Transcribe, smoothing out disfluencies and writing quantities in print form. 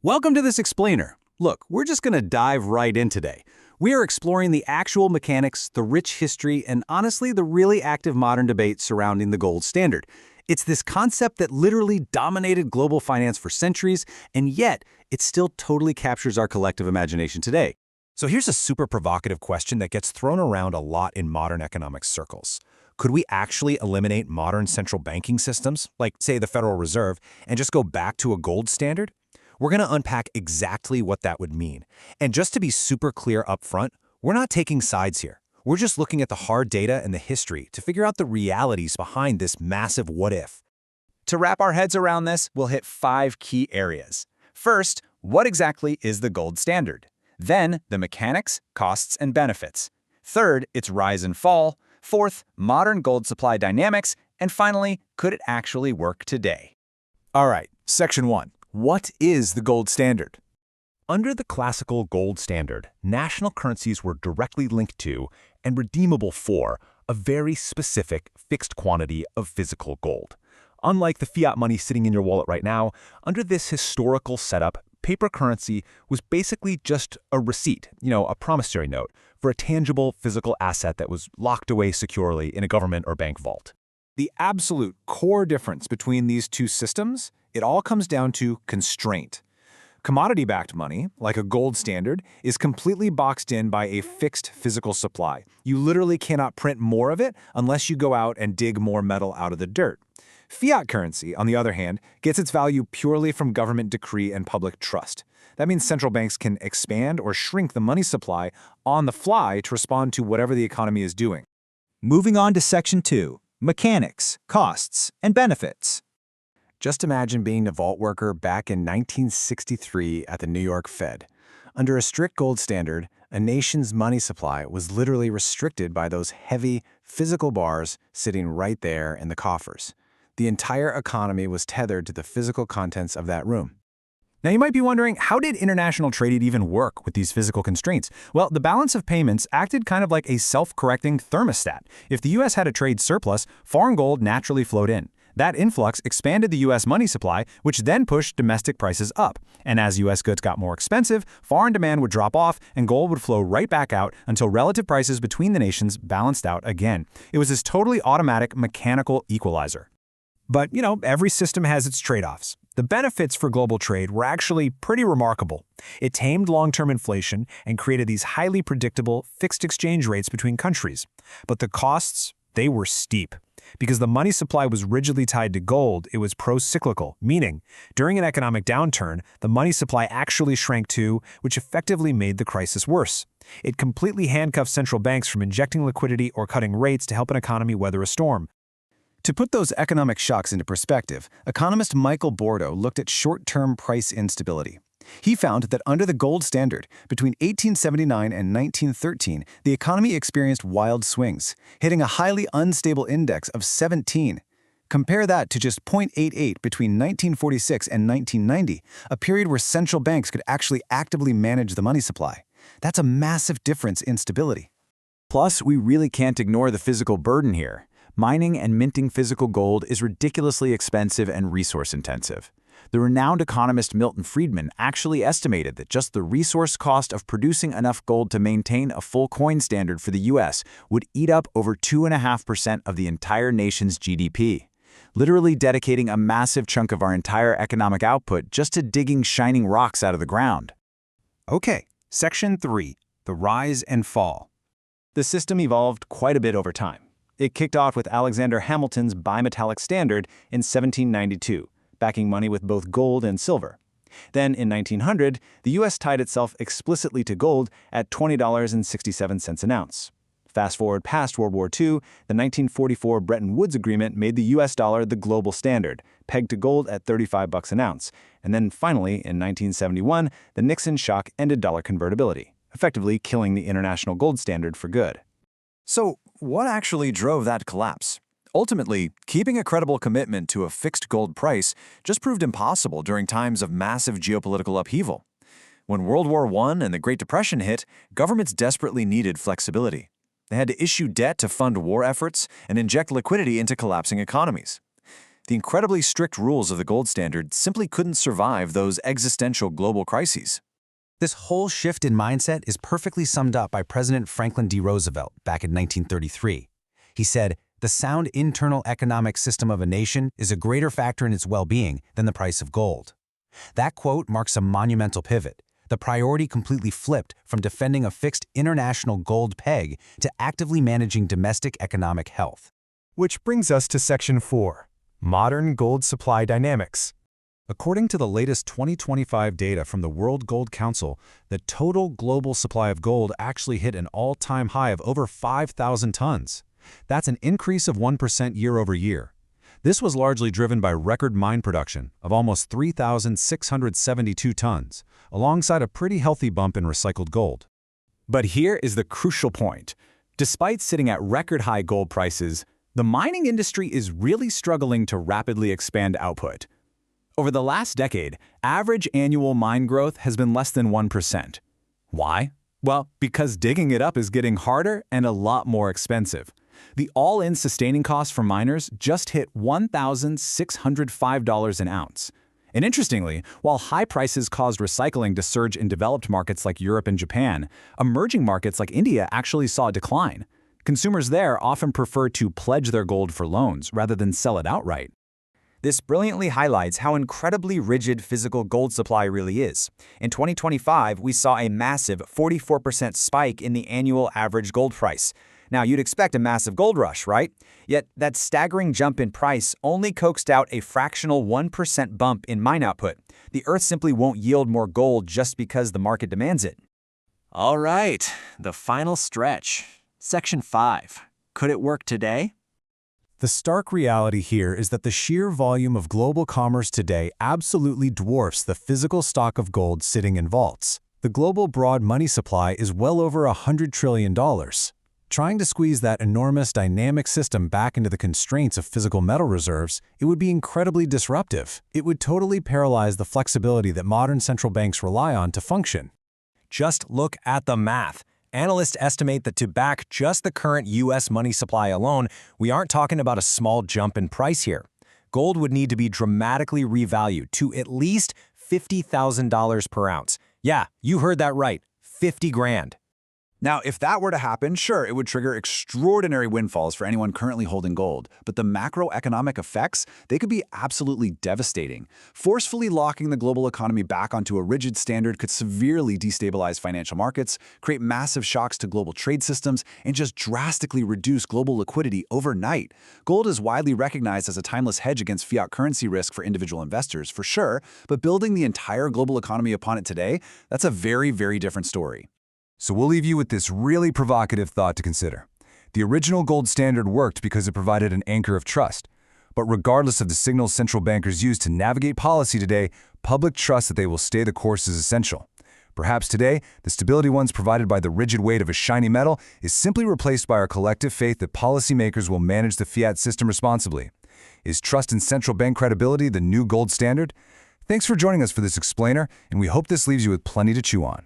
Welcome to this explainer. Look, we're just going to dive right in today. We are exploring the actual mechanics, the rich history, and honestly, the really active modern debate surrounding the gold standard. It's this concept that literally dominated global finance for centuries, and yet it still totally captures our collective imagination today. So here's a super provocative question that gets thrown around a lot in modern economic circles. Could we actually eliminate modern central banking systems, like, say, the Federal Reserve, and just go back to a gold standard? We're going to unpack exactly what that would mean. And just to be super clear up front, we're not taking sides here. We're just looking at the hard data and the history to figure out the realities behind this massive what-if. To wrap our heads around this, we'll hit 5 key areas. First, what exactly is the gold standard? Then, the mechanics, costs, and benefits. Third, its rise and fall. Fourth, modern gold supply dynamics. And finally, could it actually work today? All right, Section 1. What is the gold standard? Under the classical gold standard, national currencies were directly linked to and redeemable for a very specific fixed quantity of physical gold. Unlike the fiat money sitting in your wallet right now, under this historical setup, paper currency was basically just a receipt, a promissory note, for a tangible physical asset that was locked away securely in a government or bank vault. The absolute core difference between these two systems, it all comes down to constraint. Commodity-backed money, like a gold standard, is completely boxed in by a fixed physical supply. You literally cannot print more of it unless you go out and dig more metal out of the dirt. Fiat currency, on the other hand, gets its value purely from government decree and public trust. That means central banks can expand or shrink the money supply on the fly to respond to whatever the economy is doing. Moving on to Section 2, mechanics, costs, and benefits. Just imagine being a vault worker back in 1963 at the New York Fed. Under a strict gold standard, a nation's money supply was literally restricted by those heavy, physical bars sitting right there in the coffers. The entire economy was tethered to the physical contents of that room. Now you might be wondering, how did international trade even work with these physical constraints? Well, the balance of payments acted kind of like a self-correcting thermostat. If the U.S. had a trade surplus, foreign gold naturally flowed in. That influx expanded the U.S. money supply, which then pushed domestic prices up. And as U.S. goods got more expensive, foreign demand would drop off and gold would flow right back out until relative prices between the nations balanced out again. It was this totally automatic mechanical equalizer. But, every system has its trade-offs. The benefits for global trade were actually pretty remarkable. It tamed long-term inflation and created these highly predictable fixed exchange rates between countries. But the costs, they were steep. Because the money supply was rigidly tied to gold, it was pro-cyclical, meaning during an economic downturn, the money supply actually shrank too, which effectively made the crisis worse. It completely handcuffed central banks from injecting liquidity or cutting rates to help an economy weather a storm. To put those economic shocks into perspective, economist Michael Bordo looked at short-term price instability. He found that under the gold standard, between 1879 and 1913, the economy experienced wild swings, hitting a highly unstable index of 17. Compare that to just 0.88 between 1946 and 1990, a period where central banks could actually actively manage the money supply. That's a massive difference in stability. Plus, we really can't ignore the physical burden here. Mining and minting physical gold is ridiculously expensive and resource-intensive. The renowned economist Milton Friedman actually estimated that just the resource cost of producing enough gold to maintain a full coin standard for the U.S. would eat up over 2.5% of the entire nation's GDP, literally dedicating a massive chunk of our entire economic output just to digging shining rocks out of the ground. Okay, Section 3, the rise and fall. The system evolved quite a bit over time. It kicked off with Alexander Hamilton's bimetallic standard in 1792, backing money with both gold and silver. Then, in 1900, the U.S. tied itself explicitly to gold at $20.67 an ounce. Fast forward past World War II, the 1944 Bretton Woods Agreement made the U.S. dollar the global standard, pegged to gold at $35 an ounce. And then finally, in 1971, the Nixon shock ended dollar convertibility, effectively killing the international gold standard for good. So, what actually drove that collapse? Ultimately, keeping a credible commitment to a fixed gold price just proved impossible during times of massive geopolitical upheaval. When World War I and the Great Depression hit, governments desperately needed flexibility. They had to issue debt to fund war efforts and inject liquidity into collapsing economies. The incredibly strict rules of the gold standard simply couldn't survive those existential global crises. This whole shift in mindset is perfectly summed up by President Franklin D. Roosevelt back in 1933. He said, "The sound internal economic system of a nation is a greater factor in its well-being than the price of gold." That quote marks a monumental pivot. The priority completely flipped from defending a fixed international gold peg to actively managing domestic economic health. Which brings us to Section 4, Modern Gold Supply Dynamics. According to the latest 2025 data from the World Gold Council, the total global supply of gold actually hit an all-time high of over 5,000 tons. That's an increase of 1% year over year. This was largely driven by record mine production of almost 3,672 tons, alongside a pretty healthy bump in recycled gold. But here is the crucial point. Despite sitting at record-high gold prices, the mining industry is really struggling to rapidly expand output. Over the last decade, average annual mine growth has been less than 1%. Why? Well, because digging it up is getting harder and a lot more expensive. The all-in sustaining cost for miners just hit $1,605 an ounce. And interestingly, while high prices caused recycling to surge in developed markets like Europe and Japan, emerging markets like India actually saw a decline. Consumers there often prefer to pledge their gold for loans rather than sell it outright. This brilliantly highlights how incredibly rigid physical gold supply really is. In 2025, we saw a massive 44% spike in the annual average gold price. Now, you'd expect a massive gold rush, right? Yet, that staggering jump in price only coaxed out a fractional 1% bump in mine output. The Earth simply won't yield more gold just because the market demands it. All right, the final stretch. Section 5. Could it work today? The stark reality here is that the sheer volume of global commerce today absolutely dwarfs the physical stock of gold sitting in vaults. The global broad money supply is well over $100 trillion. Trying to squeeze that enormous dynamic system back into the constraints of physical metal reserves, it would be incredibly disruptive. It would totally paralyze the flexibility that modern central banks rely on to function. Just look at the math. Analysts estimate that to back just the current U.S. money supply alone, we aren't talking about a small jump in price here. Gold would need to be dramatically revalued to at least $50,000 per ounce. Yeah, you heard that right, 50 grand. Now, if that were to happen, sure, it would trigger extraordinary windfalls for anyone currently holding gold. But the macroeconomic effects, they could be absolutely devastating. Forcefully locking the global economy back onto a rigid standard could severely destabilize financial markets, create massive shocks to global trade systems, and just drastically reduce global liquidity overnight. Gold is widely recognized as a timeless hedge against fiat currency risk for individual investors, for sure, but building the entire global economy upon it today, that's a very, very different story. So we'll leave you with this really provocative thought to consider. The original gold standard worked because it provided an anchor of trust. But regardless of the signals central bankers use to navigate policy today, public trust that they will stay the course is essential. Perhaps today, the stability once provided by the rigid weight of a shiny metal is simply replaced by our collective faith that policymakers will manage the fiat system responsibly. Is trust in central bank credibility the new gold standard? Thanks for joining us for this explainer, and we hope this leaves you with plenty to chew on.